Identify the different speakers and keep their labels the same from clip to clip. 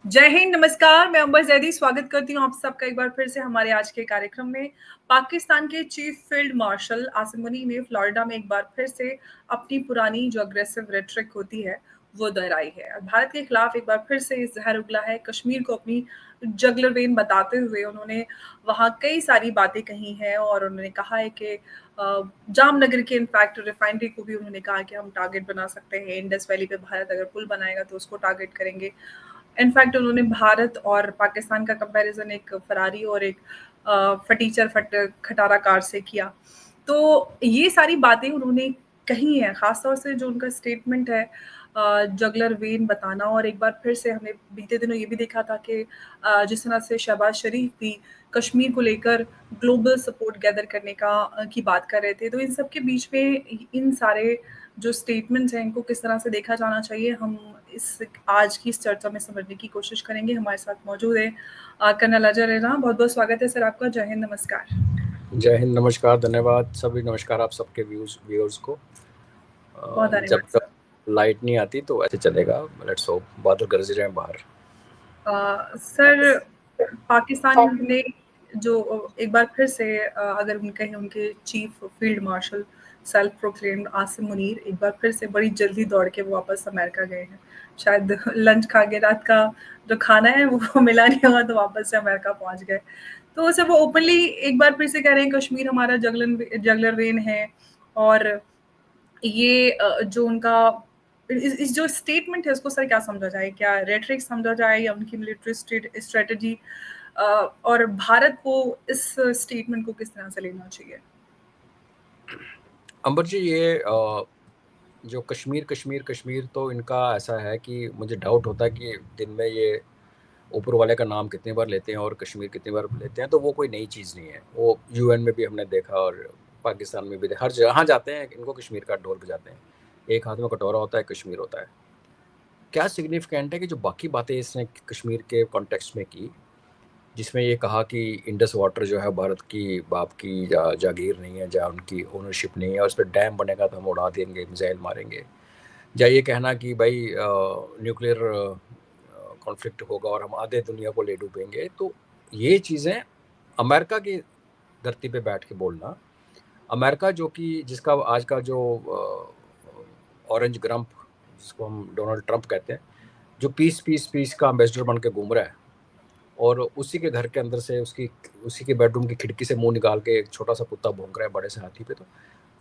Speaker 1: जय हिंद, नमस्कार। मैं अंबर जैदी स्वागत करती हूँ आप सबका एक बार फिर से हमारे आज के कार्यक्रम में। पाकिस्तान के chief field marshal Asim Munir ने फ्लोरिडा में एक बार फिर से अपनी पुरानी जो अग्रेसिव रेटरिक होती है वो दोहराई है और भारत के खिलाफ एक बार फिर से जहर उगला है। कश्मीर को अपनी जगलर वेन बताते हुए उन्होंने वहाँ कई सारी बातें कही हैं और उन्होंने कहा है कि जामनगर के इनफैक्ट रिफाइनरी को भी उन्होंने कहा कि हम टारगेट बना सकते हैं। इंडस वैली पे भारत अगर पुल बनाएगा तो उसको टारगेट करेंगे। इनफैक्ट उन्होंने भारत और पाकिस्तान का कंपैरिजन एक फरारी और एक फटीचर खटारा कार से किया। तो ये सारी बातें उन्होंने कही हैं, खासतौर से जो उनका स्टेटमेंट है जगलर वेन बताना। और एक बार फिर से हमने बीते दिनों ये भी देखा था कि जिस तरह से शहबाज शरीफ भी कश्मीर को लेकर ग्लोबल सपोर्ट गैदर करने की बात कर रहे थे। तो इन सब के बीच में इन सारे जो स्टेटमेंट्स हैं इनको किस तरह से देखा जाना चाहिए, हम इस आज की इस चर्चा में समझने की कोशिश करेंगे। हमारे साथ मौजूद है कर्नल अजय रेना। बहुत बहुत स्वागत है सर आपका। जय हिंद, नमस्कार।
Speaker 2: जय हिंद, नमस्कार, धन्यवाद सभी। नमस्कार आप सबके व्यूअर्स को।
Speaker 1: बहुत
Speaker 2: जब
Speaker 1: धन्यवाद
Speaker 2: तक
Speaker 1: सर।
Speaker 2: लाइट नहीं आती तो ऐसे चलेगा। लेट्स होप बादल गरज रहे हैं बाहर।
Speaker 1: सर, पाकिस्तान ने जो एक बार फिर से अगर हम कहें उनके chief field marshal self proclaimed Asim Munir एक बार फिर से बड़ी जल्दी दौड़ के वो वापस अमेरिका गए हैं। शायद लंच खा के रात का जो खाना है वो मिला नहीं होगा तो वापस से अमेरिका पहुंच गए। तो सर वो ओपनली एक बार फिर से कह रहे हैं कश्मीर हमारा जगलर वेन है। और ये जो उनका इस जो स्टेटमेंट है उसको सर क्या समझा जाए? क्या रेटरिक समझा जाए या उनकी मिलिट्री स्ट्रेटजी? और भारत को इस स्टेटमेंट को किस तरह से लेना चाहिए?
Speaker 2: अंबर जी, ये जो कश्मीर कश्मीर कश्मीर तो इनका ऐसा है कि मुझे डाउट होता है कि दिन में ये ऊपर वाले का नाम कितनी बार लेते हैं और कश्मीर कितनी बार लेते हैं। तो वो कोई नई चीज़ नहीं है। वो यूएन में भी हमने देखा और पाकिस्तान में भी हर जहाँ जाते हैं इनको कश्मीर का ढोल बजाते हैं। एक हाथ में कटोरा होता है, कश्मीर होता है। क्या सिग्निफिकेंट है कि जो बाकी बातें इसने कश्मीर के कॉन्टेक्स्ट में की, जिसमें ये कहा कि इंडस वाटर जो है भारत की बाप की जागीर नहीं है, जहाँ उनकी ओनरशिप नहीं है, और उस पर डैम बनेगा तो हम उड़ा देंगे, मिसाइल मारेंगे। या ये कहना कि भाई न्यूक्लियर कॉन्फ्लिक्ट होगा और हम आधे दुनिया को ले डूबेंगे। तो ये चीज़ें अमेरिका की धरती पे बैठ के बोलना, अमेरिका जो कि जिसका आज का जो ऑरेंज ग्रम्प, जिसको हम डोनाल्ड ट्रंप कहते हैं, जो पीस का एम्बेसडर बन के घूम रहा है, और उसी के घर के अंदर से उसी के बेडरूम की खिड़की से मुंह निकाल के एक छोटा सा कुत्ता भौंक रहा है बड़े से हाथी पे, तो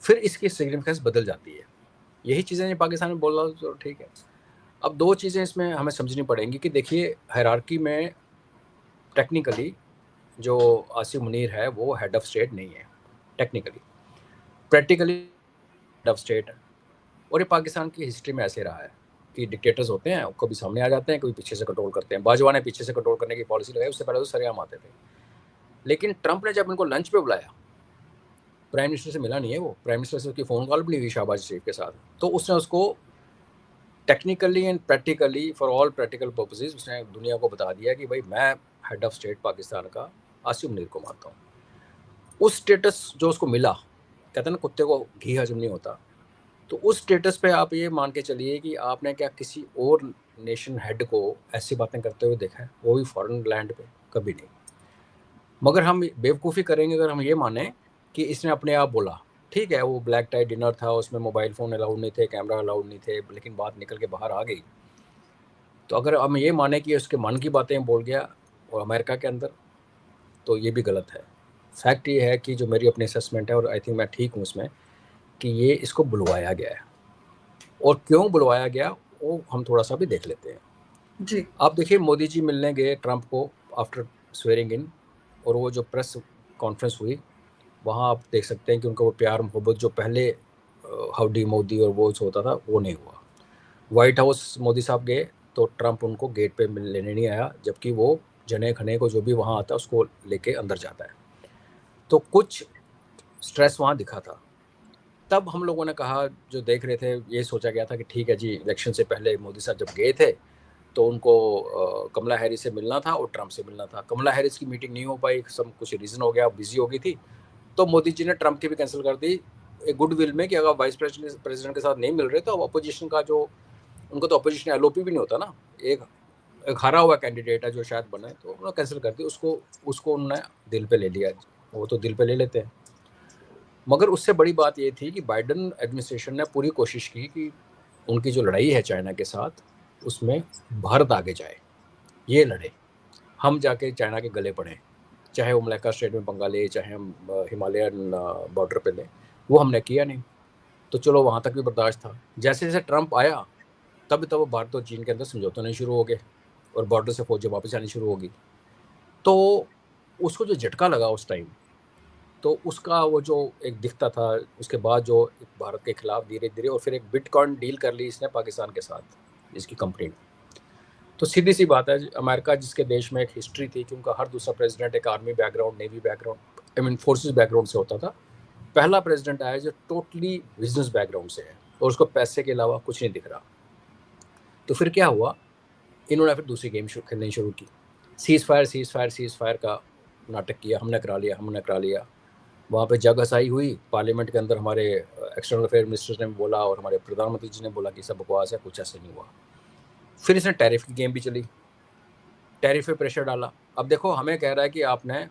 Speaker 2: फिर इसकी सिग्निफिकेंस बदल जाती है। यही चीज़ें पाकिस्तान में बोल रहा तो ठीक है। अब दो चीज़ें इसमें हमें समझनी पड़ेंगी कि देखिए, हायरार्की में टेक्निकली जो आसिम मुनीर है वो हेड ऑफ स्टेट नहीं है technically. Practically head of state है। और ये पाकिस्तान की हिस्ट्री में ऐसे रहा है कि डिक्टेटर्स होते हैं, कभी सामने आ जाते हैं, कभी पीछे से कंट्रोल करते हैं। बाजवा ने पीछे से कंट्रोल करने की पॉलिसी लगाई, उससे पहले तो सरेआम आते थे। लेकिन ट्रंप ने जब इनको लंच पे बुलाया, प्राइम मिनिस्टर से मिला नहीं है, वो प्राइम मिनिस्टर से उसकी फ़ोन कॉल भी नहीं हुई शहबाज शरीफ के साथ, तो उसने उसको technically and practically for all practical purposes उसने दुनिया को बता दिया कि भाई मैं हेड ऑफ स्टेट पाकिस्तान का आसिम मुनीर को मानता हूँ। उस स्टेटस जो उसको मिला, कहते हैं ना कुत्ते को घी हजम नहीं होता, तो उस स्टेटस पे आप ये मान के चलिए कि आपने क्या किसी और नेशन हेड को ऐसी बातें करते हुए देखा है, वो भी फॉरेन लैंड पे? कभी नहीं। मगर हम बेवकूफ़ी करेंगे अगर हम ये माने कि इसने अपने आप बोला। ठीक है, वो ब्लैक टाई डिनर था, उसमें मोबाइल फ़ोन अलाउड नहीं थे, कैमरा अलाउड नहीं थे, लेकिन बात निकल के बाहर आ गई। तो अगर हम ये माने कि उसके मन की बातें बोल गया और अमेरिका के अंदर, तो ये भी गलत है। फैक्ट ये है कि जो मेरी अपनी असेसमेंट है, और आई थिंक मैं ठीक हूँ उसमें, कि ये इसको बुलवाया गया है। और क्यों बुलवाया गया वो हम थोड़ा सा भी देख लेते हैं।
Speaker 1: जी।
Speaker 2: आप देखिए, मोदी जी मिलने गए ट्रंप को आफ्टर स्वेरिंग इन, और वो जो प्रेस कॉन्फ्रेंस हुई वहाँ आप देख सकते हैं कि उनका वो प्यार मोहब्बत जो पहले हाउडी मोदी और वो होता था वो नहीं हुआ। वाइट हाउस मोदी साहब गए तो ट्रंप उनको गेट पे लेने नहीं आया, जबकि वो जने खने को जो भी वहाँ आता है उसको लेके अंदर जाता है। तो कुछ स्ट्रेस वहाँ दिखा था। तब हम लोगों ने कहा, जो देख रहे थे, ये सोचा गया था कि ठीक है जी, इलेक्शन से पहले मोदी साहब जब गए थे तो उनको कमला हैरिस से मिलना था और ट्रंप से मिलना था। कमला हैरिस की मीटिंग नहीं हो पाई, सब कुछ रीज़न हो गया, बिजी हो गई थी, तो मोदी जी ने ट्रंप की भी कैंसिल कर दी एक गुडविल में कि अगर वाइस प्रेसिडेंट के साथ नहीं मिल रहे तो अब अपोजिशन का जो, उनको तो अपोजिशन एलओपी भी नहीं होता ना, एक एक हारा हुआ कैंडिडेट है जो शायद बने, तो उन्होंने कैंसिल कर दी उसको। उसको उन्होंने दिल पे ले लिया, वो तो दिल पे ले लेते हैं। मगर उससे बड़ी बात ये थी कि बाइडन एडमिनिस्ट्रेशन ने पूरी कोशिश की कि उनकी जो लड़ाई है चाइना के साथ, उसमें भारत आगे जाए, ये लड़े, हम जाके चाइना के गले पड़े, चाहे वो मलक्का स्टेट में पंगा ले, चाहे हम हिमालयन बॉर्डर पे लें, वो हमने किया नहीं। तो चलो वहाँ तक भी बर्दाश्त था। जैसे जैसे ट्रंप आया तब तब भारत और चीन के अंदर समझौते नहीं शुरू हो गए और बॉर्डर से फौजें वापस आनी शुरू होगी। तो उसको जो झटका लगा उस टाइम, तो उसका वो जो एक दिखता था, उसके बाद जो भारत के खिलाफ धीरे धीरे, और फिर एक बिटकॉइन डील कर ली इसने पाकिस्तान के साथ, इसकी कंपनी ने। तो सीधी सी बात है, अमेरिका जिसके देश में एक हिस्ट्री थी कि उनका हर दूसरा प्रेसिडेंट एक army background, navy background, I mean forces background से होता था, पहला प्रेसिडेंट आया जो टोटली बिजनेस बैकग्राउंड से है और उसको पैसे के अलावा कुछ नहीं दिख रहा। तो फिर क्या हुआ, इन्होंने फिर दूसरी गेम खेलनी शुरू की, सीज फायर का नाटक किया, हमने करा लिया, हमने करा लिया। वहाँ पे जग हसाई हुई पार्लियामेंट के अंदर, हमारे एक्सटर्नल अफेयर मिनिस्टर ने बोला और हमारे प्रधानमंत्री जी ने बोला कि सब बकवास है, कुछ ऐसे नहीं हुआ। फिर इसने टैरिफ की गेम भी चली, टैरिफ पे प्रेशर डाला। अब देखो हमें कह रहा है कि आपने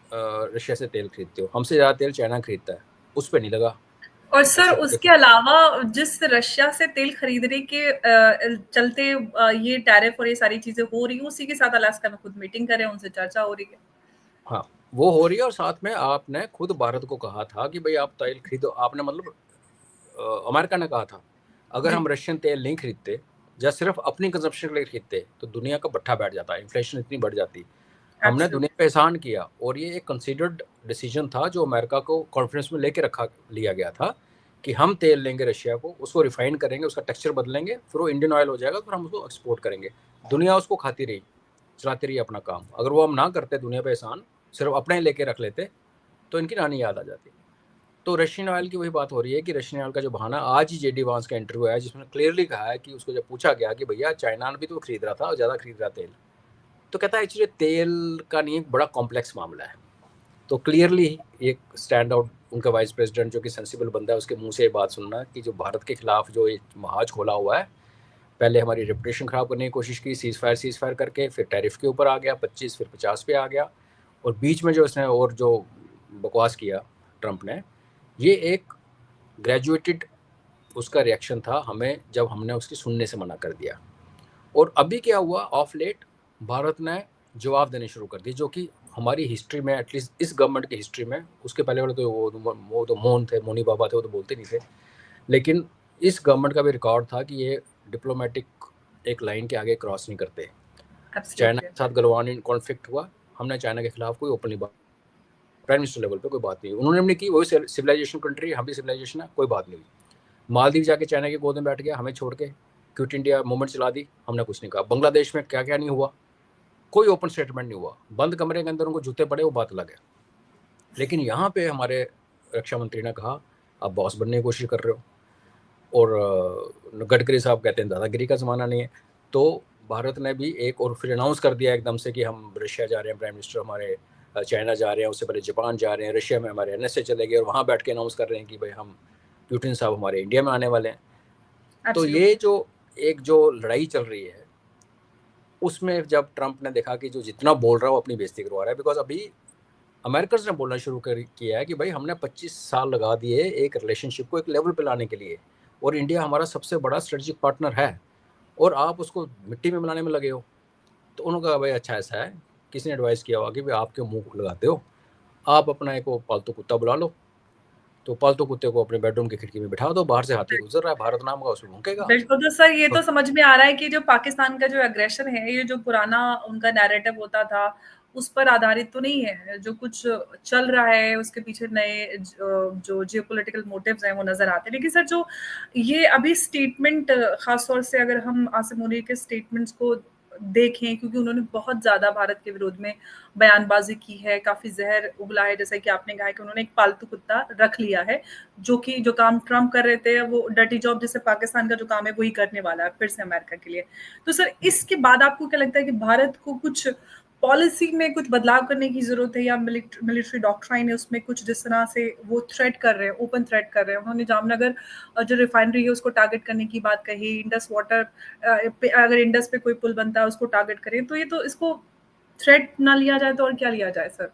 Speaker 2: रशिया से तेल खरीदते हो, हमसे ज़्यादा तेल चाइना खरीदता है, उस पर नहीं लगा।
Speaker 1: और सर उसके अलावा जिस रशिया से तेल खरीदने के चलते ये टैरिफ और ये सारी चीजें हो रही है, उसी के साथ अलास्का में खुद मीटिंग कर रहे हैं, उनसे चर्चा हो रही है।
Speaker 2: हाँ, वो हो रही है। और साथ में आपने खुद भारत को कहा था कि भाई आप तेल खरीदो, आपने मतलब अमेरिका ने कहा था अगर हम रशियन तेल नहीं खरीदते या सिर्फ अपनी कंजप्शन के लिए खरीदते तो दुनिया का भट्ठा बैठ जाता, इन्फ्लेशन इतनी बढ़ जाती। हमने दुनिया पे एहसान किया और ये एक कंसीडर्ड डिसीजन था जो अमेरिका को कॉन्फ्रेंस में लेके रखा लिया गया था कि हम तेल लेंगे रशिया को, उसको रिफाइन करेंगे, उसका टेक्सचर बदलेंगे, फिर वो इंडियन ऑयल हो जाएगा, फिर हम उसको एक्सपोर्ट करेंगे। दुनिया उसको खाती रही, चलाती रही अपना काम। अगर वो हम ना करते दुनिया पे एहसान, सिर्फ अपने ही लेके रख लेते, तो इनकी नानी याद आ जाती। तो रशियन ऑयल की वही बात हो रही है कि रशियन ऑयल का जो बहाना, आज ही जेडी वांस का इंटरव्यू आया जिसमें क्लियरली कहा है कि उसको जब पूछा गया कि भैया चाइना भी तो खरीद रहा था और ज़्यादा खरीद रहा तेल, तो कहता है एक्चुअली तेल का नहीं, एक बड़ा कॉम्प्लेक्स मामला है। तो क्लियरली एक स्टैंड आउट उनका वाइस प्रेसिडेंट जो कि सेंसिबल बंदा है, उसके मुंह से ये बात सुनना कि जो भारत के खिलाफ जो एक महाज खोला हुआ है, पहले हमारी रेपुटेशन खराब करने की कोशिश की सीज फायर करके, फिर टैरिफ के ऊपर आ गया 25, फिर 50 पे आ गया, और बीच में जो इसने और जो बकवास किया ट्रंप ने, ये एक ग्रेजुएटेड उसका रिएक्शन था हमें, जब हमने उसकी सुनने से मना कर दिया। और अभी क्या हुआ, ऑफ लेट भारत ने जवाब देने शुरू कर दिए, जो कि हमारी हिस्ट्री में, एटलीस्ट इस गवर्नमेंट की हिस्ट्री में, उसके पहले वाले तो वो तो मोहन थे, मोनी बाबा थे, वो तो बोलते नहीं थे, लेकिन इस गवर्नमेंट का भी रिकॉर्ड था कि ये डिप्लोमेटिक एक लाइन के आगे क्रॉस नहीं करते। चाइना के साथ गलवान कॉन्फ्लिक्ट हुआ, हमने चाइना के खिलाफ कोई ओपनली बात, प्राइम मिनिस्टर लेवल पे कोई बात नहीं, उन्होंने हमने की, वही सिविलाइजेशन कंट्री, हम भी सिविलाइजेशन है, कोई बात नहीं हुई। मालदीव जाके चाइना की गोद में बैठ गया, हमें छोड़ के क्विट इंडिया मूवमेंट चला दी, हमने कुछ नहीं कहा। बांग्लादेश में क्या क्या नहीं हुआ, कोई ओपन स्टेटमेंट नहीं हुआ, बंद कमरे के अंदर उनको जूते पड़े, वो बात अलग है। लेकिन यहाँ पे हमारे रक्षा मंत्री ने कहा आप बॉस बनने की कोशिश कर रहे हो, और गडकरी साहब कहते हैं दादागिरी का ज़माना नहीं है। तो भारत ने भी एक और फिर अनाउंस कर दिया एकदम से कि हम रशिया जा रहे हैं, प्राइम मिनिस्टर हमारे चाइना जा रहे हैं, उससे पहले जापान जा रहे हैं, रशिया में हमारे NSA चले गए, और वहाँ बैठ के अनाउंस कर रहे हैं कि भाई हम पुतिन साहब हमारे इंडिया में आने वाले हैं। तो ये जो एक जो लड़ाई चल रही है, उसमें जब ट्रंप ने देखा कि जो जितना बोल रहा है वो अपनी बेइज्जती करवा रहा है, बिकॉज अभी अमेरिकन ने बोलना शुरू किया है कि भाई हमने 25 साल लगा दिए एक रिलेशनशिप को एक लेवल पे लाने के लिए, और इंडिया हमारा सबसे बड़ा स्ट्रेटेजिक पार्टनर है, और आप उसको मिट्टी में मिलाने में लगे हो। तो उन्होंने कहा भाई अच्छा ऐसा है, किसी ने एडवाइस किया होगा कि भाई आप क्यों मुंह लगाते हो, आप अपना एक पालतू कुत्ता बुला लो, तो पालतू कुत्ते को अपने बेडरूम की खिड़की में बिठा दो, बाहर से हाथी गुजर रहा है, भारत नाम का, उसको भूकेगा।
Speaker 1: बिल्कुल। तो सर ये तो समझ में आ रहा है कि जो पाकिस्तान का जो एग्रेशन है, ये जो पुराना उनका नैरेटिव होता था उस पर आधारित तो नहीं है, जो कुछ चल रहा है उसके पीछे नए जो जियोपॉलिटिकल मोटिव्स हैं वो नजर आते हैं। लेकिन सर जो ये अभी स्टेटमेंट, खासतौर से अगर हम आसिम मुनीर के स्टेटमेंट्स को देखें, क्योंकि उन्होंने बहुत ज्यादा भारत के विरोध में बयानबाजी की है, काफी जहर उगला है, जैसा कि आपने कहा कि उन्होंने एक पालतू कुत्ता रख लिया है, जो कि जो काम ट्रम्प कर रहे थे वो डर्टी जॉब जैसे पाकिस्तान का जो काम है वही करने वाला है फिर से अमेरिका के लिए। तो सर इसके बाद आपको क्या लगता है कि भारत को कुछ पॉलिसी में कुछ बदलाव करने की ज़रूरत है या मिलिट्री डॉक्ट्राइन है उसमें कुछ जिस तरह से वो थ्रेट कर रहे हैं, ओपन थ्रेट कर रहे हैं। उन्होंने जामनगर जो रिफाइनरी है उसको टारगेट करने की बात कही, इंडस वाटर पे अगर इंडस पे कोई पुल बनता है उसको टारगेट करें, तो ये तो इसको थ्रेट ना लिया जाए तो और क्या लिया जाए सर?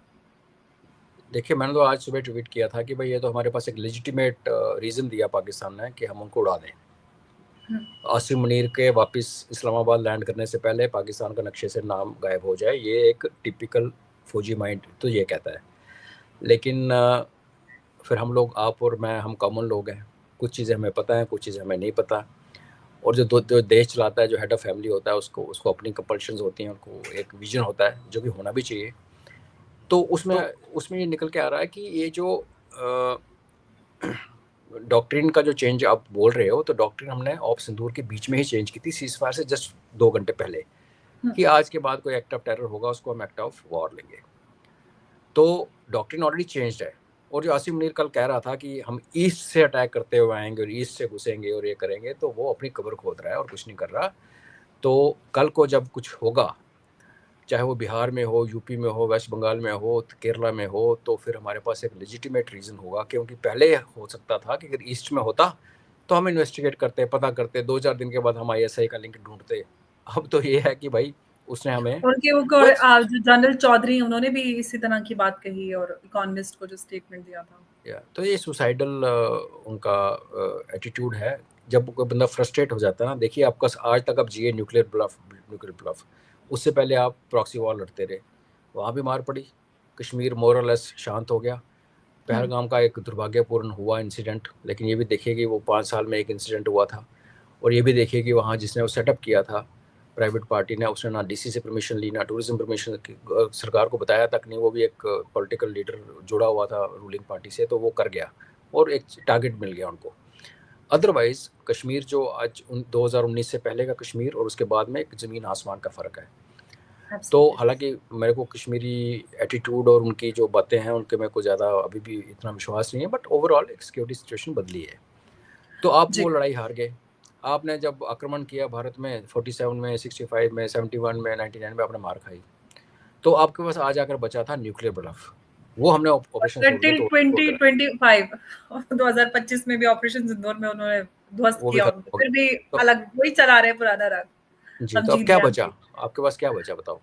Speaker 2: देखिए, मैंने तो आज सुबह ट्वीट किया था कि भाई ये तो हमारे पास एक लेजिटिमेट रीज़न दिया पाकिस्तान ने कि हम उनको उड़ा दें। आसिम मुनीर के वापस इस्लामाबाद लैंड करने से पहले पाकिस्तान का नक्शे से नाम गायब हो जाए, ये एक टिपिकल फौजी माइंड तो ये कहता है। लेकिन फिर हम लोग, आप और मैं, हम कॉमन लोग हैं, कुछ चीज़ें हमें पता हैं, कुछ चीज़ें हमें नहीं पता। और जो देश चलाता है, जो हेड ऑफ़ फैमिली होता है, उसको अपनी कंपल्शंस होती हैं, उनको एक विज़न होता है जो कि होना भी चाहिए। तो उसमें उसमें ये निकल के आ रहा है कि ये जो डॉक्ट्रिन का जो चेंज आप बोल रहे हो, तो डॉक्ट्रिन हमने ऑफ सिंदूर के बीच में ही चेंज की थी, सीज़फायर से जस्ट 2 घंटे पहले, कि आज के बाद कोई एक्ट ऑफ टेरर होगा उसको हम एक्ट ऑफ वॉर लेंगे। तो डॉक्ट्रिन ऑलरेडी चेंज्ड है। और जो आसिम मुनीर कल कह रहा था कि हम ईस्ट से अटैक करते हुए आएंगे और ईस्ट से घुसेंगे और ये करेंगे, तो वो अपनी कब्र खोद रहा है और कुछ नहीं कर रहा। तो कल को जब कुछ होगा, चाहे वो बिहार में हो, यूपी में हो, वेस्ट बंगाल में हो, केरला में हो, तो फिर हमारे पास एक लेजिटिमेट रीज़न होगा। क्योंकि पहले हो सकता था कि अगर ईस्ट में होता तो हम इन्वेस्टिगेट करते, पता करते, 2-4 दिन के बाद हम आईएसआई का लिंक ढूंढते। अब तो ये है कि भाई उसने हमें
Speaker 1: उनके ऊपर
Speaker 2: कुछ
Speaker 1: जो जनरल चौधरी उन्होंने भी इसी तरह की बात कही और इकोनॉमिस्ट को जो स्टेटमेंट दिया था।
Speaker 2: तो ये सुसाइडल उनका एटीट्यूड है। जब कोई बंदा फ्रस्ट्रेट हो जाता है ना, देखिए आपका आज तक आप जिए न्यूक्लियर ब्लफ, उससे पहले आप प्रॉक्सी वॉर लड़ते रहे, वहाँ भी मार पड़ी, कश्मीर मोरलेस शांत हो गया। पहलगाम का एक दुर्भाग्यपूर्ण हुआ इंसिडेंट, लेकिन ये भी देखिए कि वो 5 साल में एक इंसिडेंट हुआ था। और ये भी देखिए कि वहाँ जिसने वो सेटअप किया था प्राइवेट पार्टी ने, उसने ना डीसी से परमिशन ली, ना टूरिज्म परमिशन, सरकार को बताया तक नहीं। वो भी एक पॉलिटिकल लीडर जुड़ा हुआ था रूलिंग पार्टी से, तो वो कर गया और एक टारगेट मिल गया उनको। अदरवाइज कश्मीर जो आज 2019 से पहले का कश्मीर और उसके बाद में एक ज़मीन आसमान का फ़र्क है। तो हालांकि मेरे को कश्मीरी एटीट्यूड और उनकी जो बातें हैं उनके मेरे को ज़्यादा अभी भी इतना विश्वास नहीं है, बट ओवरऑल एक सिक्योरिटी सिचुएशन बदली है। तो आप वो लड़ाई हार गए। आपने जब आक्रमण किया भारत में 47 में, 65 में, 71 में, 99 में, आपने मार खाई। तो आपके पास आज आकर बचा था न्यूक्लियर ब्लफ, वो हमने ऑपरेशन
Speaker 1: टिल
Speaker 2: सिंदूर
Speaker 1: 2025 2025 में भी ऑपरेशन सिंदूर में उन्होंने ध्वस्त
Speaker 2: वो भी
Speaker 1: किया
Speaker 2: खत्म
Speaker 1: उनको,
Speaker 2: हो
Speaker 1: फिर
Speaker 2: गया।
Speaker 1: भी
Speaker 2: तो
Speaker 1: अलग वही चला रहे पुराना रंग,
Speaker 2: जी,
Speaker 1: हम
Speaker 2: तो अब
Speaker 1: जीत
Speaker 2: क्या
Speaker 1: गए हम
Speaker 2: बचा?
Speaker 1: जीत
Speaker 2: आपके पास क्या बचा बताओ?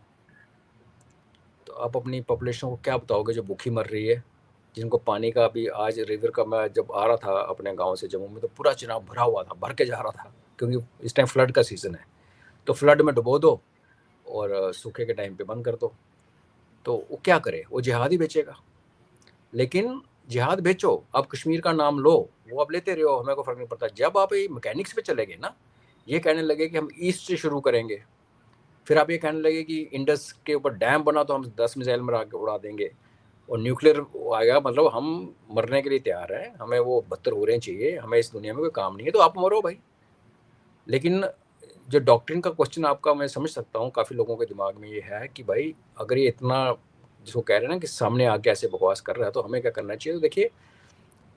Speaker 2: तो आप अपनी पॉपुलेशन को क्या बताओगे जो भूखी मर रही है, जिनको पानी का भी, आज रिवर का, मैं जब आ रहा था अपने गांव से जम्मू में, तो पूरा चिनाब भरा हुआ था, भर के जा रहा था, क्योंकि इस टाइम फ्लड का सीज़न है। तो फ्लड में डुबो दो और सूखे के टाइम पे बंद कर दो, तो वो क्या करे? वो जिहाद ही बेचेगा। लेकिन जिहाद बेचो, अब कश्मीर का नाम लो, वो अब लेते रहो, हमें को फ़र्क नहीं पड़ता। जब आप ये मैकेनिक्स पे चले गए ना, ये कहने लगे कि हम ईस्ट से शुरू करेंगे, फिर आप ये कहने लगे कि इंडस के ऊपर डैम बना तो हम 10 मिसाइल में उड़ा देंगे, और न्यूक्लियर आएगा, मतलब हम मरने के लिए तैयार हैं, हमें वो 72 हो रहे चाहिए, हमें इस दुनिया में कोई काम नहीं है, तो आप मरो भाई। लेकिन जो डॉक्ट्रिन का क्वेश्चन आपका, मैं समझ सकता हूँ काफ़ी लोगों के दिमाग में ये है कि भाई अगर ये इतना, जिसको कह रहे हैं ना कि सामने आके ऐसे बकवास कर रहा है, तो हमें क्या करना चाहिए। तो देखिए,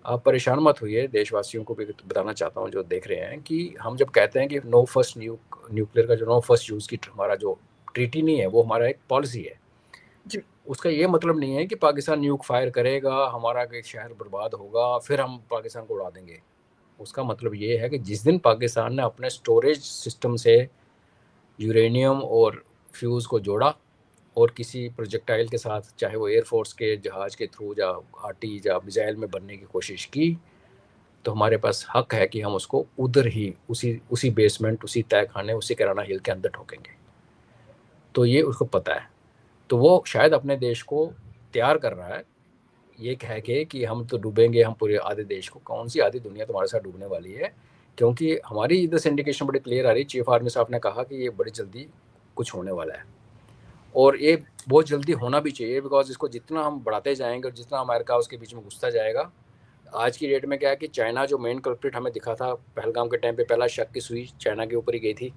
Speaker 2: आप परेशान मत होइए, देशवासियों को भी बताना चाहता हूँ जो देख रहे हैं, कि हम जब कहते हैं कि नो फर्स्ट न्यूक्लियर का जो नो फर्स्ट यूज़ की हमारा जो ट्रीटी नहीं है, वो हमारा एक पॉलिसी है।
Speaker 1: जी।
Speaker 2: उसका ये मतलब नहीं है कि पाकिस्तान न्यूक फायर करेगा, हमारा एक शहर बर्बाद होगा, फिर हम पाकिस्तान को उड़ा देंगे। उसका मतलब ये है कि जिस दिन पाकिस्तान ने अपने स्टोरेज सिस्टम से यूरेनियम और फ्यूज़ को जोड़ा और किसी प्रोजेक्टाइल के साथ, चाहे वो एयरफोर्स के जहाज़ के थ्रू या आर्टी या मिसाइल में बनने की कोशिश की, तो हमारे पास हक है कि हम उसको उधर ही उसी बेसमेंट, उसी तय खाने, उसी किराना हिल के अंदर ठोकेंगे। तो ये उसको पता है। तो वो शायद अपने देश को तैयार कर रहा है, ये कह के कि हम तो डूबेंगे, हम पूरे आधे देश को, कौन सी आधी दुनिया तुम्हारे साथ डूबने वाली है। क्योंकि हमारी इधर से इंडिकेशन बड़ी क्लियर आ रही है। चीफ आर्मी साहब ने कहा कि ये बड़ी जल्दी कुछ होने वाला है, और ये बहुत जल्दी होना भी चाहिए, बिकॉज इसको जितना हम बढ़ाते जाएंगे और जितना अमेरिका उसके बीच में घुसता जाएगा। आज की डेट में क्या है कि चाइना जो मेन कल्प्रिट हमें दिखा था पहलगाम के टाइम पे, पहला शक की सुई चाइना के ऊपर ही गई थी,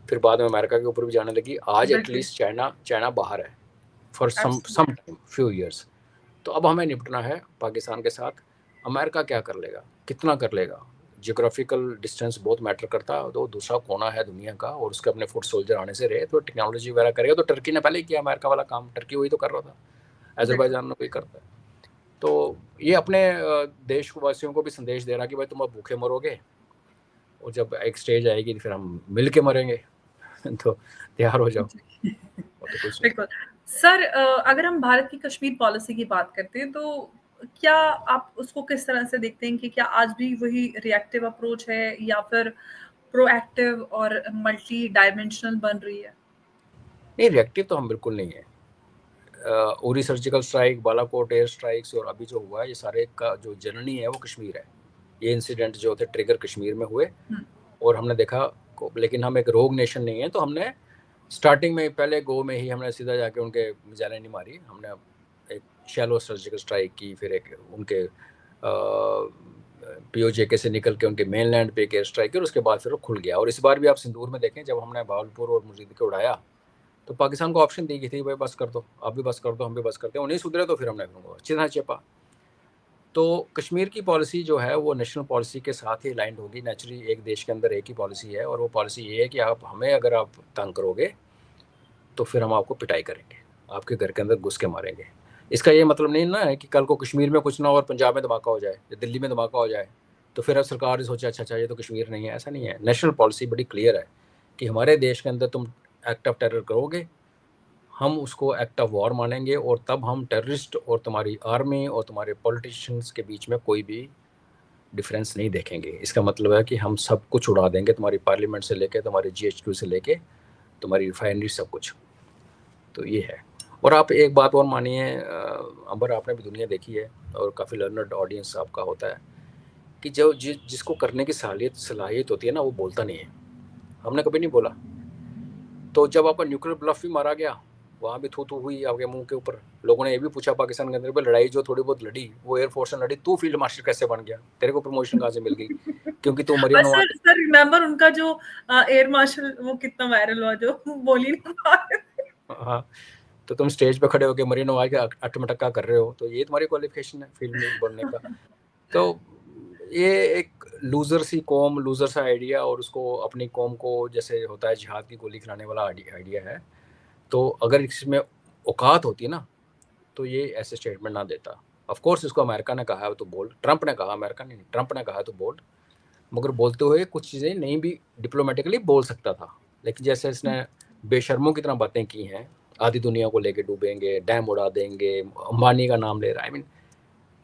Speaker 2: फिर बाद में अमेरिका के ऊपर भी जाने लगी। आज
Speaker 1: बिल्कुल।
Speaker 2: एटलीस्ट चाइना बाहर है for some
Speaker 1: absolutely.
Speaker 2: Time, few years. तो अब हमें निपटना है पाकिस्तान के साथ। अमेरिका क्या कर लेगा, कितना कर लेगा, जियोग्राफिकल डिस्टेंस बहुत मैटर करता है, तो दूसरा कोना है दुनिया का और उसके अपने फुट सोल्जर आने से रहे, तो टेक्नोलॉजी वगैरह करेगा। तो टर्की ने पहले ही किया अमेरिका वाला काम, टर्की वही तो कर रहा था,
Speaker 1: बिल्कुल।
Speaker 2: अजरबैजान में वही करता है। तो ये अपने देशवासियों को भी संदेश दे रहा कि भाई तुम अब भूखे मरोगे और जब एक स्टेज आएगी तो फिर हम मिल के मरेंगे तो तैयार हो जाओ।
Speaker 1: जी।
Speaker 2: और तो कुछ नहीं।
Speaker 1: बिल्कुल। सर अगर हम भारत की कश्मीर पॉलिसी की बात करते हैं तो क्या आप उसको किस तरह से देखते हैं कि क्या आज भी वही रिएक्टिव अप्रोच है या फिर प्रोएक्टिव और मल्टी डायमेंशनल बन रही है?
Speaker 2: नहीं, रिएक्टिव तो हम बिल्कुल नहीं है। Uri surgical strike, Balakot air strikes और अभी जो हुआ है, ये सारे का जो जननी है वो कश्मीर है। ये इंसिडेंट जो थे ट्रिगर कश्मीर में हुए और हमने देखा लेकिन हम एक रोग नेशन नहीं है, तो हमने स्टार्टिंग में पहले गो में ही हमने सीधा जाके उनके जाने नहीं मारी, हमने एक शैलो सर्जिकल स्ट्राइक की, फिर एक उनके पीओजेके से निकल के उनके मेनलैंड पे एक एयर स्ट्राइक की और उसके बाद फिर वो खुल गया। और इस बार भी आप सिंदूर में देखें, जब हमने भावलपुर और मुरीद के उड़ाया तो पाकिस्तान को ऑप्शन दी गई थी, भाई बस कर दो, आप भी बस कर दो, हम भी बस करते हैं, वो नहीं सुधरे तो फिर हमने अच्छी तरह चेपा। तो कश्मीर की पॉलिसी जो है वो नेशनल पॉलिसी के साथ ही अलाइंड होगी। नेचुरली एक देश के अंदर एक ही पॉलिसी है और वो पॉलिसी ये है कि आप हमें अगर आप तंग करोगे तो फिर हम आपको पिटाई करेंगे, आपके घर के अंदर घुस के मारेंगे। इसका ये मतलब नहीं ना है कि कल को कश्मीर में कुछ ना हो और पंजाब में धमाका हो जाए या दिल्ली में धमाका हो जाए तो फिर अब सरकार सोचे अच्छा ये तो कश्मीर नहीं है। ऐसा नहीं है। नेशनल पॉलिसी बड़ी क्लियर है कि हमारे देश के अंदर तुम एक्ट ऑफ टेरर करोगे, हम उसको एक्ट ऑफ वॉर मानेंगे और तब हम टेररिस्ट और तुम्हारी आर्मी और तुम्हारे पॉलिटिशियंस के बीच में कोई भी डिफरेंस नहीं देखेंगे। इसका मतलब है कि हम सब कुछ उड़ा देंगे, तुम्हारी पार्लियामेंट से लेके तुम्हारी GHQ से लेके तुम्हारी रिफाइनरी, सब कुछ। तो ये है। और आप एक बात और मानिए अंबर, आपने भी दुनिया देखी है और काफ़ी लर्नर्ड ऑडियंस आपका होता है कि जो जिसको करने की सलाहियत होती है ना, वो बोलता नहीं है। हमने कभी नहीं बोला। तो जब आपका न्यूक्लियर ब्लफ भी मारा गया, वहाँ भी थू थू हुई आपके मुंह के ऊपर। लोगों ने ये भी पूछा पाकिस्तान के अंदर, लड़ाई जो थोड़ी बहुत लड़ी वो एयरफोर्स ने लड़ी, तू फील्ड मार्शल कैसे बन गया, तेरे को प्रमोशन कहाँ से मिल गई? क्योंकि तू मरियम
Speaker 1: और
Speaker 2: नवाज।
Speaker 1: सर रिमेंबर उनका जो एयर मार्शल वो कितना वायरल हुआ जो बोल ही नहीं पा रहे थे।
Speaker 2: हाँ, तो तुम स्टेज पे खड़े होकर मरियम नवाज के अटमटक्का कर रहे हो, तो ये तुम्हारी क्वालिफिकेशन है फील्ड में बनने का? तो ये एक लूजर सी कौम, लूजर सा आइडिया, और उसको अपनी कौम को जैसे होता है जिहाद की गोली खिलाने वाला आइडिया है। तो अगर इसमें औकात होती ना तो ये ऐसे स्टेटमेंट ना देता। ऑफ कोर्स इसको अमेरिका ने कहा है तो बोल्ड, ट्रंप ने कहा, अमेरिका ने नहीं, ट्रंप ने कहा तो बोल्ड, मगर बोलते हुए कुछ चीज़ें नहीं भी डिप्लोमेटिकली बोल सकता था। लेकिन जैसे इसने बेशर्मों की तरह बातें की हैं, आधी दुनिया को लेके डूबेंगे, डैम उड़ा देंगे, अंबानी का नाम ले रहा है। आई मीन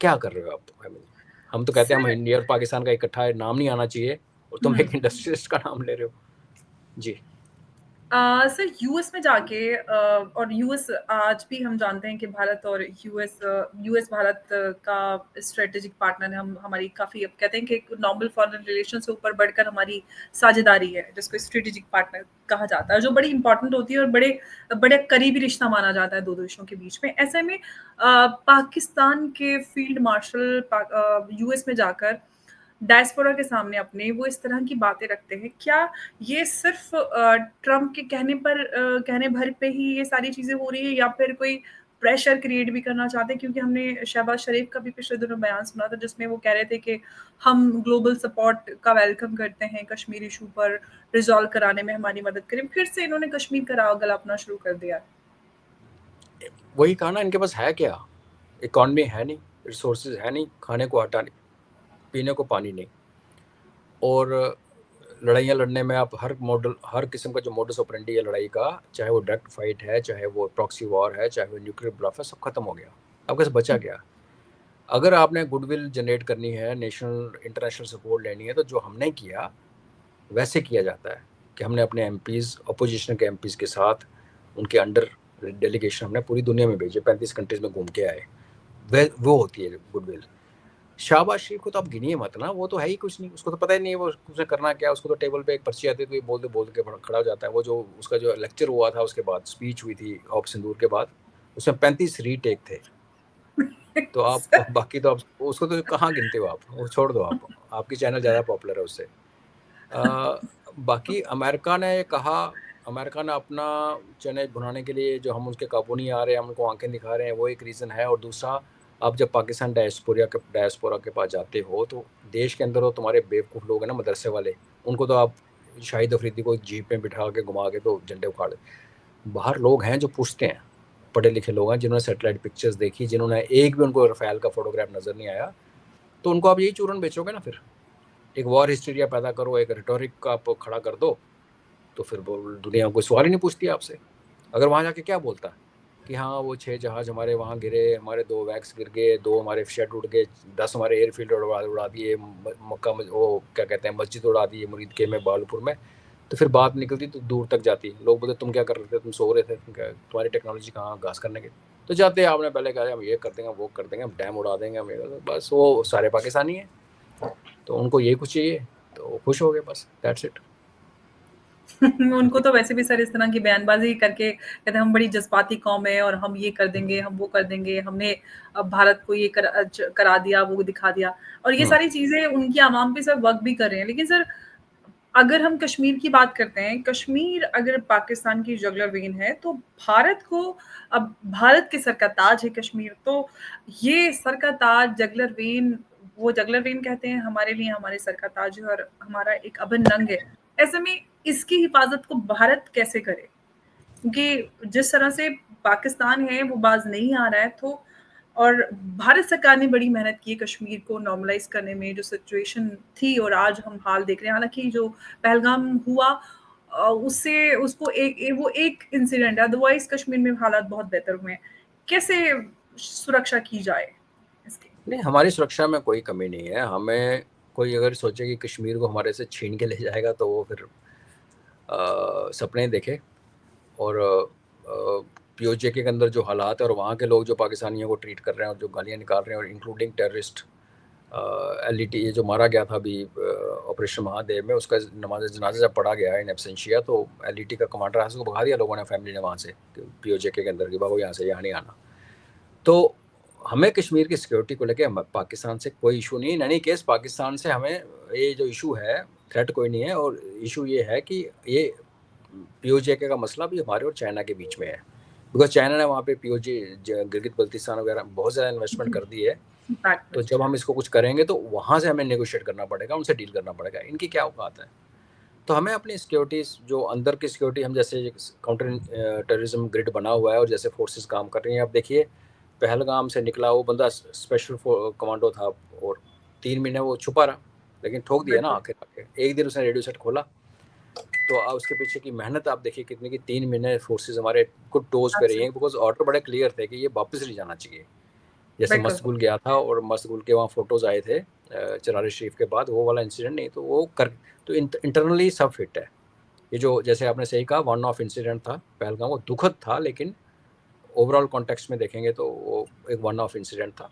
Speaker 2: क्या कर रहे हो आप? आई मीन हम तो कहते हैं हम
Speaker 1: सर
Speaker 2: इंडिया और पाकिस्तान का इकट्ठा नाम नहीं आना चाहिए और तुम एक इंडस्ट्रियलिस्ट का नाम ले रहे हो। जी।
Speaker 1: सर यूएस में जाके और यूएस आज भी हम जानते हैं कि भारत और यूएस भारत का स्ट्रेटेजिक पार्टनर है। हम हमारी काफी अब कहते हैं कि नॉर्मल फॉरेन रिलेशन से ऊपर बढ़कर हमारी साझेदारी है जिसको स्ट्रेटेजिक पार्टनर कहा जाता है, जो बड़ी इंपॉर्टेंट होती है और बड़े बड़े करीबी रिश्ता माना जाता है दो देशों के बीच में। ऐसे में पाकिस्तान के फील्ड मार्शल यूएस में जाकर डायस्पोरा के सामने अपने वो इस तरह की बातें रखते हैं। क्या ये सिर्फ ट्रम्प के कहने भर पे ही ये सारी चीज़ें हो रही है या फिर कोई प्रेशर क्रिएट भी करना चाहते हैं? क्योंकि हमने शहबाज शरीफ का भी पिछले दिनों बयान सुना था जिसमें वो कह रहे थे कि हम ग्लोबल सपोर्ट का वेलकम करते हैं, कश्मीर इशू पर रिज़ॉल्व कराने में हमारी मदद करें। फिर से इन्होंने कश्मीर का राग गलापना शुरू कर दिया है।
Speaker 2: वही कहा ना, इनके पास है क्या? इकॉनमी है नहीं, रिसोर्सेज है नहीं, खाने को आटा नहीं, पीने को पानी नहीं, और लड़ाइयाँ लड़ने में आप हर किस्म का जो मोडस ऑपरेंडी है लड़ाई का, चाहे वो डायरेक्ट फाइट है, चाहे वो प्रॉक्सी वॉर है, चाहे वो न्यूक्लियर ब्लफ है, सब खत्म हो गया। आपके पास बचा क्या? अगर आपने गुडविल जनरेट करनी है, नेशनल इंटरनेशनल सपोर्ट लेनी है, तो जो हमने किया वैसे किया जाता है कि हमने अपने एमपीज़, अपोजिशन के एमपीज़ के साथ उनके अंडर डेलीगेशन हमने पूरी दुनिया में भेजे, 35 कंट्रीज में घूम के आए। वो होती है गुडविल। शाहबाज शरीफ को तो आप गिनिए मत ना, वो तो है ही कुछ नहीं, उसको तो पता ही नहीं है वो उसने करना क्या। उसको तो टेबल पे एक पर्ची आती है तो ये बोल के खड़ा हो जाता है। वो जो उसका जो लेक्चर हुआ था, उसके बाद स्पीच हुई थी ऑप सिंदूर के बाद, उसमें 35 रीटेक थे। तो आप बाकी तो आप उसको तो कहाँ गिनते हो आप, वो छोड़ दो आप, आपकी चैनल ज़्यादा पॉपुलर है उससे। बाकी अमेरिका ने कहा, अमेरिका ने अपना चैनल भुनाने के लिए जो हम उसके काबू नहीं आ रहे हैं, हम उनको आंखें दिखा रहे हैं, वो एक रीज़न है। और दूसरा, आप जब पाकिस्तान डायस्पोरा के पास जाते हो तो देश के अंदर वो तुम्हारे बेवकूफ़ लोग हैं ना मदरसे वाले, उनको तो आप शाहिद अफरीदी को जीप में बिठा के घुमा के तो झंडे उखाड़। बाहर लोग हैं जो पूछते हैं, पढ़े लिखे लोग हैं जिन्होंने सैटेलाइट पिक्चर्स देखी, जिन्होंने एक भी उनको रफ़ेल का फोटोग्राफ नज़र नहीं आया, तो उनको आप यही चूरन बेचोगे ना। फिर एक वॉर हिस्टीरिया पैदा करो, एक रिटोरिक आप खड़ा कर दो, तो फिर दुनिया कोई सवाल ही नहीं पूछती आपसे। अगर वहाँ जाके क्या बोलता कि हाँ वो 6 जहाज़ हमारे वहाँ गिरे, हमारे 2 वैक्स गिर गए, 2 हमारे शेड उड़ गए, 10 हमारे एयरफील्ड उड़ा दिए, मक्का वो क्या कहते हैं मस्जिद उड़ा दी है मुरीद के में बालपुर में, तो फिर बात निकलती तो दूर तक जाती। लोग बोलते तुम क्या कर रहे थे, तुम सो रहे थे, तुम्हारी टेक्नोलॉजी कहाँ घास करने के। तो जाते आपने पहले कहा हम ये कर देंगे, वो कर देंगे, हम डैम उड़ा देंगे, हम बस वो सारे पाकिस्तानी हैं, तो उनको यही कुछ चाहिए, तो खुश हो गए, बस दैट्स इट।
Speaker 1: उनको तो वैसे भी सर इस तरह की बयानबाजी करके कहते हैं हम बड़ी जज्बाती कौम है और हम ये कर देंगे, हम वो कर देंगे, हमने अब भारत को ये करा दिया, वो दिखा दिया, और ये सारी चीजें उनकी आवाम पे सर वर्क भी कर रहे हैं। लेकिन सर अगर हम कश्मीर की बात करते हैं, कश्मीर अगर पाकिस्तान की जुगलर वेन है, तो भारत को अब भारत के सर का ताज है कश्मीर, तो ये सर का ताज जुगलर वेन, वो जुगलर वेन कहते हैं हमारे लिए हमारे सर का ताज है और हमारा एक अभिन्न अंग है। ऐसे में इसकी हिफाजत को भारत कैसे करे? क्योंकि जिस तरह से पाकिस्तान है वो बाज नहीं आ रहा है, तो और भारत सरकार ने बड़ी मेहनत की है कश्मीर को नॉर्मलाइज करने में, जो सिचुएशन थी और आज हम हाल देख रहे हैं। हालांकि जो पहलगाम हुआ उससे उसको वो एक इंसिडेंट है, अदरवाइज कश्मीर में हालात बहुत बेहतर हुए हैं। कैसे सुरक्षा की जाए इसकी?
Speaker 2: नहीं, हमारी सुरक्षा में कोई कमी नहीं है। हमें कोई अगर सोचे कि कश्मीर को हमारे से छीन के ले जाएगा तो वो फिर सपने देखे। और पीओजे के अंदर जो हालात है और वहाँ के लोग जो पाकिस्तानियों को ट्रीट कर रहे हैं और जो गालियाँ निकाल रहे हैं, और इंक्लूडिंग टेररिस्ट एलईटी ये जो मारा गया था अभी ऑपरेशन महादेव में, उसका नमाज जनाजा जब पढ़ा गया इन एब्सेंशिया, तो एलईटी का कमांडर है उसको भगा दिया लोगों ने, फैमिली ने वहाँ से पीओजे के अंदर कि बाबू यहाँ से यहाँ नहीं आना। तो हमें कश्मीर की सिक्योरिटी को लेके पाकिस्तान से कोई इशू नहीं है। नहीं केस पाकिस्तान से हमें ये जो इशू है, थ्रेट कोई नहीं है। और इशू ये है कि ये पीओजे का मसला भी हमारे और चाइना के बीच में है, बिकॉज चाइना ने वहाँ पे पीओजे गिलगित बल्तिस्तान वगैरह बहुत ज़्यादा इन्वेस्टमेंट कर दी है। तो जब हम इसको कुछ करेंगे तो वहाँ से हमें नेगोशिएट करना पड़ेगा, उनसे डील करना पड़ेगा। इनकी क्या औकात है? तो हमें अपनी सिक्योरिटी, जो अंदर की सिक्योरिटी, हम जैसे काउंटर टेररिज्म ग्रिड बना हुआ है और जैसे फोर्सेस काम कर रही हैं। अब देखिए पहलगाम से निकला वो बंदा स्पेशल कमांडो था और 3 महीने वो छुपा रहा, लेकिन ठोक दिया ना आखिर आके। एक दिन उसने रेडियो सेट खोला, तो उसके पीछे की मेहनत आप देखिए कितनी की। 3 महीने फोर्सेस हमारे गुड टोज पे रही हैं, बिकॉज ऑर्डर बड़े क्लियर थे कि ये वापस नहीं जाना चाहिए। जैसे मस्तगुल गया था और मस्तगुल के वहाँ फोटोज आए थे चरार शरीफ के बाद, वो वाला इंसिडेंट नहीं, तो वो कर तो इंटरनली सब फिट है। ये जो जैसे आपने सही कहा वन ऑफ इंसिडेंट था पहलगाम, वो दुखद था, लेकिन ओवरऑल कॉन्टेक्स्ट में देखेंगे तो वो एक वन ऑफ इंसिडेंट था।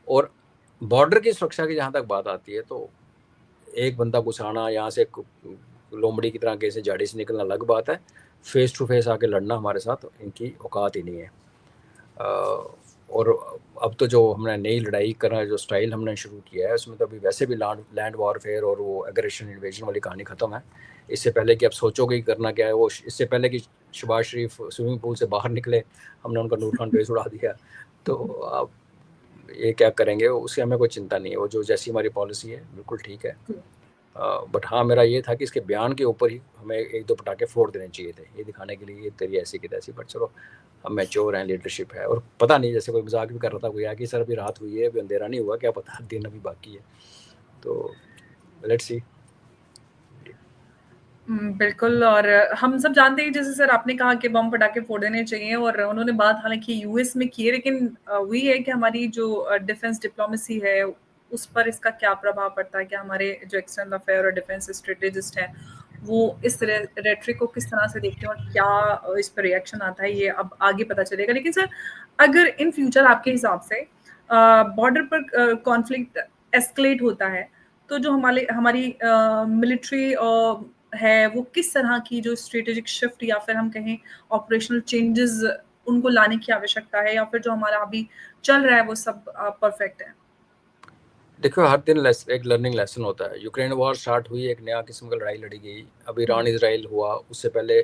Speaker 2: और बॉर्डर की सुरक्षा की जहाँ तक बात आती है, तो एक बंदा घुसाना यहाँ से लोमड़ी की तरह कैसे झाड़ी से निकलना अलग बात है, फेस टू फेस आके लड़ना हमारे साथ इनकी औकात ही नहीं है। और अब तो जो हमने नई लड़ाई करना जो स्टाइल हमने शुरू किया है, उसमें तो अभी वैसे भी लैंड वॉरफेयर और वो एग्रेशन इन्वेजन वाली कहानी ख़त्म है। इससे पहले कि आप सोचोगे कि करना क्या है, वो इससे पहले कि शहबाज शरीफ स्विमिंग पूल से बाहर निकले हमने उनका नूर खान बेस उड़ा दिया। तो आप ये क्या करेंगे, उससे हमें कोई चिंता नहीं है। वो जो जैसी हमारी पॉलिसी है बिल्कुल ठीक है। बट हाँ, मेरा ये था कि इसके बयान के ऊपर ही हमें 1-2 पटाखे फोड़ देने चाहिए थे, ये दिखाने के लिए ये तेरी ऐसी की तैसी। बट चलो, हम मैच्योर हैं, लीडरशिप है। और पता नहीं, जैसे कोई मजाक भी कर रहा था कोई कि सर अभी रात हुई है, अभी अंधेरा नहीं हुआ, क्या पता दिन अभी बाकी है। तो लेट्स सी।
Speaker 1: बिल्कुल। और हम सब जानते हैं, जैसे सर आपने कहा कि बम पटाखे फोड़ देने चाहिए, और उन्होंने बात हालांकि यूएस में की है, लेकिन वही है कि हमारी जो डिफेंस डिप्लोमेसी है उस पर इसका क्या प्रभाव पड़ता है, कि हमारे जो एक्सटर्नल अफेयर और डिफेंस स्ट्रेटेजिस्ट हैं वो इस रेटरिक को किस तरह से देखते हैं और क्या इस पर रिएक्शन आता है, ये अब आगे पता चलेगा। लेकिन सर अगर इन फ्यूचर आपके हिसाब से बॉर्डर पर कॉन्फ्लिक्ट एस्केलेट होता है, तो जो हमारी मिलिट्री है वो किस तरह की जो स्ट्रेटेजिक शिफ्ट या फिर हम कहें ऑपरेशनल चेंजेस उनको लाने की आवश्यकता है, या फिर जो हमारा अभी चल रहा है वो सब परफेक्ट है?
Speaker 2: देखो, हर दिन एक लर्निंग लेसन होता है। यूक्रेन वॉर स्टार्ट हुई, एक नया किस्म की लड़ाई लड़ी गई। अब ईरान इसराइल हुआ, उससे पहले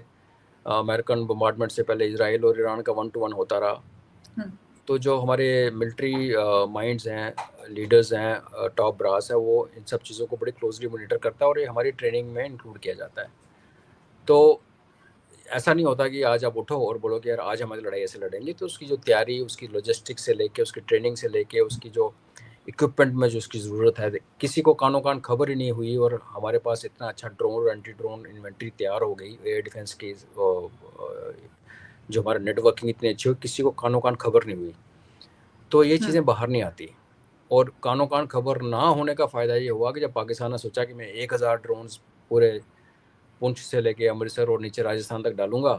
Speaker 2: अमेरिकन बम्बार्डमेंट से पहले इसराइल और ईरान का 1-to-1 होता रहा। तो जो हमारे मिलिट्री माइंड्स हैं, लीडर्स हैं, टॉप ब्रास है, वो इन सब चीज़ों को बड़े क्लोजली मॉनिटर करता है और ये हमारी ट्रेनिंग में इंक्लूड किया जाता है। तो ऐसा नहीं होता कि आज आप उठो और बोलो कि यार आज हमारी लड़ाई ऐसे लड़ेंगे, तो उसकी जो तैयारी, उसकी लॉजिस्टिक्स से लेके, उसकी ट्रेनिंग से लेके, उसकी जो इक्विपमेंट में जो उसकी ज़रूरत है, किसी को कानो कान खबर ही नहीं हुई और हमारे पास इतना अच्छा ड्रोन और एंटी ड्रोन इन्वेंट्री तैयार हो गई एयर डिफेंस की, जो हमारा नेटवर्किंग इतनी अच्छी हो, किसी को कानो कान खबर नहीं हुई, तो ये चीज़ें बाहर नहीं आती। और कानो कान खबर ना होने का फ़ायदा ये हुआ कि जब पाकिस्तान ने सोचा कि मैं 1000 ड्रोन्स पूरे पुंछ से लेके अमृतसर और नीचे राजस्थान तक डालूंगा,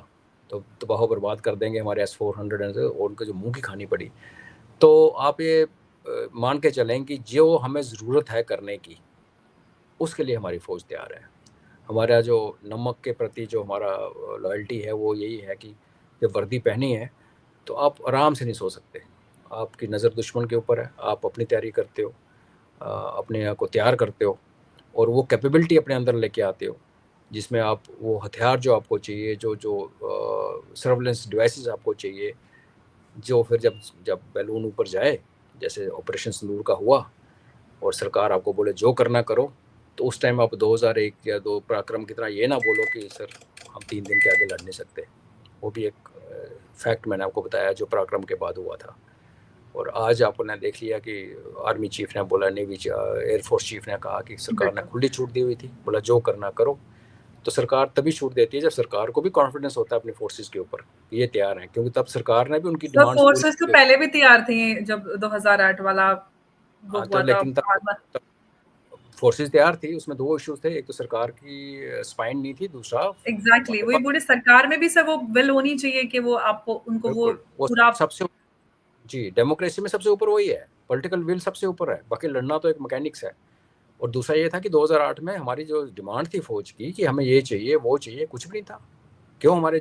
Speaker 2: तो तबाह बर्बाद कर देंगे हमारे S-400 और उनको जो मुंह की खानी पड़ी। तो आप ये मान के चलें कि जो हमें ज़रूरत है करने की, उसके लिए हमारी फ़ौज तैयार है। हमारा जो नमक के प्रति जो हमारा लॉयल्टी है, वो यही है कि जब वर्दी पहनी है तो आप आराम से नहीं सो सकते। आपकी नज़र दुश्मन के ऊपर है, आप अपनी तैयारी करते हो, अपने आप को तैयार करते हो और वो कैपेबिलिटी अपने अंदर लेके आते हो, जिसमें आप वो हथियार जो आपको चाहिए, जो सर्वेलेंस डिवाइसेस आपको चाहिए, जो फिर जब जब बैलून ऊपर जाए, जैसे ऑपरेशन सिंदूर का हुआ और सरकार आपको बोले जो करना करो, तो उस टाइम आप 2001 या 2 पराक्रम की तरह ये ना बोलो कि सर हम 3 दिन के आगे लड़ नहीं सकते। वो भी एक फैक्ट मैंने आपको बताया जो पराक्रम के बाद हुआ था। और आज आपने देख लिया कि आर्मी चीफ ने बोला, नेवी एयरफोर्स चीफ ने कहा कि सरकार ने खुली छूट दी हुई थी, बोला जो करना करो। तो सरकार तभी छूट देती है जब सरकार को भी कॉन्फिडेंस होता है अपनी फोर्सेस के ऊपर, ये तैयार हैं, क्योंकि तब सरकार ने भी उनकी
Speaker 1: तो
Speaker 2: डिमांड्स पूरी
Speaker 1: फोर्सेस तो पहले भी तैयार थी जब 2008 वाला वो
Speaker 2: तो
Speaker 1: हुआ था।
Speaker 2: लेकिन तब फोर्सेस तैयार थी। उसमें 2 इश्यूज थे, एक तो सरकार की स्पाइन नहीं थी, दूसरा
Speaker 1: एग्जैक्टली
Speaker 2: हमारे
Speaker 1: वही
Speaker 2: पास
Speaker 1: बोले, सरकार में भी सर वो विल होनी चाहिए कि वो आपको उनको वो
Speaker 2: बिल्कुल वो
Speaker 1: पूरा।
Speaker 2: सबसे, जी, डेमोक्रेसी में सबसे ऊपर वही है, पॉलिटिकल विल सबसे ऊपर है, बाकी लड़ना तो एक मैकेनिक्स है। और दूसरा ये था कि 2008 में हमारी जो डिमांड थी फौज की कि हमें ये चाहिए वो चाहिए, कुछ भी नहीं था। क्यों हमारे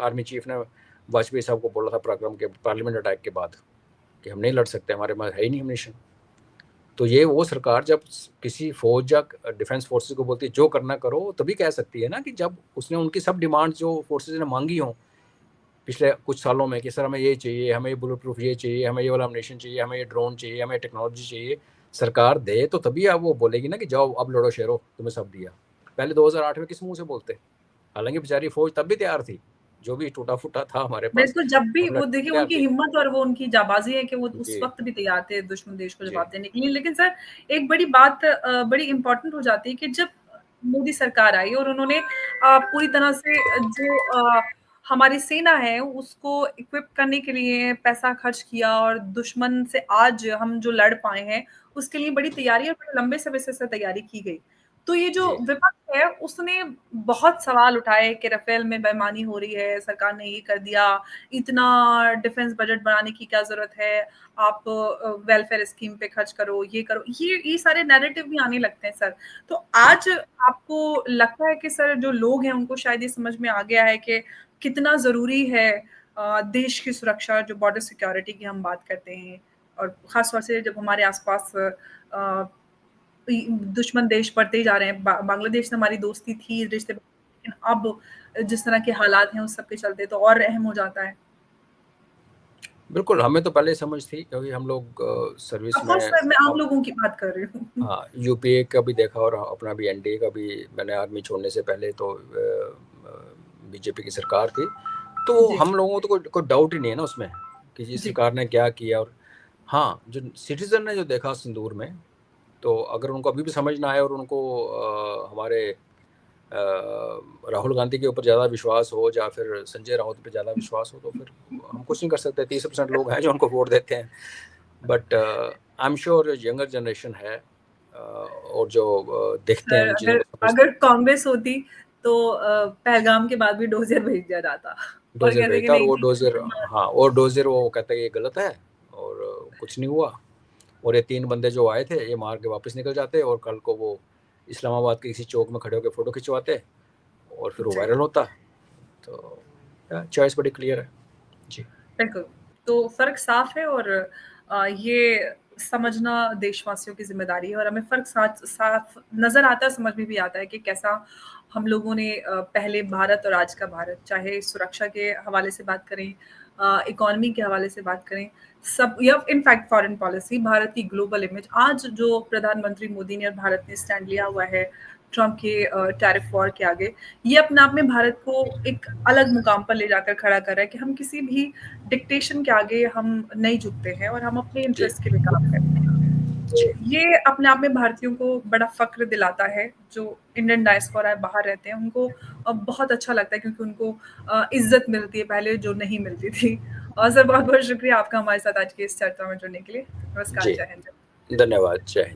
Speaker 2: आर्मी चीफ ने वाजपेयी साहब को बोला था पराक्रम के पार्लियामेंट अटैक के बाद कि हम नहीं लड़ सकते, हमारे पास है ही नहीं मिशन। तो ये वो सरकार जब किसी फौज या डिफेंस फोर्सेस को बोलती है जो करना करो, तभी कह सकती है ना कि जब उसने उनकी सब डिमांड जो फोर्सेस ने मांगी हों पिछले कुछ सालों में कि सर हमें ये चाहिए, हमें ये बुलेट प्रूफ ये चाहिए, हमें ये वाला एमिनेशन चाहिए, हमें ये ड्रोन चाहिए, हमें टेक्नोलॉजी चाहिए, सरकार दे तो तभी आप वो बोलेगी ना कि जाओ अब लड़ो शेरो, तुम्हें सब दिया। पहले 2008 में किस मुंह से बोलते? हालांकि बेचारी फौज तब भी तैयार थी, जो भी टूटा फूटा था हमारे पास
Speaker 1: बिल्कुल, जब भी
Speaker 2: हम
Speaker 1: वो
Speaker 2: लड़ने को
Speaker 1: देखिए
Speaker 2: तैयार
Speaker 1: उनकी
Speaker 2: थे।
Speaker 1: हिम्मत और वो उनकी जाबाज़ी है कि वो उस
Speaker 2: जी
Speaker 1: वक़्त भी तैयार थे दुश्मन देश को
Speaker 2: जी
Speaker 1: जवाब देने के लिए। लेकिन सर एक बड़ी बात बड़ी इम्पोर्टेंट हो जाती है कि जब मोदी सरकार आई और उन्होंने पूरी तरह से जो हमारी सेना है उसको इक्विप करने के लिए पैसा खर्च किया और दुश्मन से आज हम जो लड़ पाए हैं, उसके लिए बड़ी तैयारी और बड़े लंबे समय से तैयारी की गई। तो ये जो
Speaker 2: जी
Speaker 1: विपक्ष है उसने बहुत सवाल उठाए कि राफेल में बेईमानी हो रही है, सरकार ने ये कर दिया, इतना डिफेंस बजट बनाने की क्या ज़रूरत है, आप वेलफेयर स्कीम पे खर्च करो, ये करो, ये सारे नैरेटिव भी आने लगते हैं सर। तो आज आपको लगता है कि सर जो लोग हैं उनको शायद ये समझ में आ गया है कि कितना ज़रूरी है देश की सुरक्षा, जो बॉर्डर सिक्योरिटी की हम बात करते हैं और ख़ास तौर से जब हमारे आस-पास दुश्मन देश बढ़ते ही जा रहे हैं। बांग्लादेश से हमारी दोस्ती थी, रिश्ते, लेकिन अब जिस तरह के हालात हैं उस सब के चलते तो और अहम हो जाता है।
Speaker 2: बिल्कुल, हमें तो पहले ही समझ थी क्योंकि हम लोग सर्विस
Speaker 1: ऑफ
Speaker 2: में
Speaker 1: कोर्स सर मैं आम लोगों की बात कर रही हूँ।
Speaker 2: हाँ, यूपीए का भी देखा और अपना भी एनडीए का भी। मैंने आर्मी छोड़ने से पहले तो बीजेपी की सरकार थी, तो
Speaker 1: जी,
Speaker 2: हम लोगों को तो कोई डाउट ही नहीं है ना उसमें कि जी
Speaker 1: जी।
Speaker 2: सरकार ने क्या किया। और हाँ, जो सिटीजन ने जो देखा सिंदूर में, तो अगर उनको अभी भी समझ ना आए और उनको हमारे राहुल गांधी के ऊपर ज़्यादा विश्वास हो या फिर संजय राउत पे ज़्यादा विश्वास हो, तो फिर हम कुछ नहीं कर सकते। 30% लोग हैं जो उनको वोट देते हैं। बट आई एम श्योर जो यंगर जनरेशन है और जो देखते हैं
Speaker 1: सर
Speaker 2: इन चीज़ों
Speaker 1: अगर
Speaker 2: को समझते
Speaker 1: अगर कांग्रेस होती तो पहलगाम के बाद भी डोजियर भेज दिया जाता और
Speaker 2: डोजियर
Speaker 1: कहते कि
Speaker 2: भेजता, और
Speaker 1: नहीं
Speaker 2: वो
Speaker 1: ठीक
Speaker 2: डोजियर,
Speaker 1: है।
Speaker 2: हाँ, और डोजियर वो कहता है ये गलत है और कुछ नहीं हुआ। और ये 3 बंदे जो आए थे ये मार के वापस निकल जाते और कल को वो इस्लामाबाद के किसी चौक में खड़े होकर फ़ोटो खिंचवाते और फिर वो
Speaker 1: जी,
Speaker 2: वायरल होता। तो चॉइस बड़ी क्लियर है। जी
Speaker 1: बिल्कुल। तो फ़र्क साफ़ है और ये समझना देशवासियों की ज़िम्मेदारी है और हमें फ़र्क साथ साफ नज़र आता है, समझ में भी आता है कि कैसा हम लोगों ने पहले भारत और आज का भारत, चाहे सुरक्षा के हवाले से बात करें, इकोनॉमी के हवाले से बात करें, सब या इनफैक्ट फॉरेन पॉलिसी, भारत की ग्लोबल इमेज, आज जो प्रधानमंत्री मोदी ने और भारत ने स्टैंड लिया हुआ है ट्रम्प के टैरिफ वॉर के आगे, ये अपने आप में भारत को एक अलग मुकाम पर ले जाकर खड़ा कर रहा है कि हम किसी भी डिक्टेशन के आगे हम नहीं झुकते हैं और हम अपने
Speaker 2: जी,
Speaker 1: इंटरेस्ट के लिए काम करते हैं। तो
Speaker 2: जी,
Speaker 1: ये अपने आप में भारतीयों को बड़ा फ़क्र दिलाता है, जो इंडियन डायस्पोरा है, बाहर रहते हैं, उनको बहुत अच्छा लगता है क्योंकि उनको इज़्ज़त मिलती है, पहले जो नहीं मिलती थी। और सर बहुत-बहुत शुक्रिया आपका हमारे साथ आज की इस चर्चा में जुड़ने के लिए। नमस्कार,
Speaker 2: जी।
Speaker 1: जय हिंद।
Speaker 2: धन्यवाद, जय हिंद।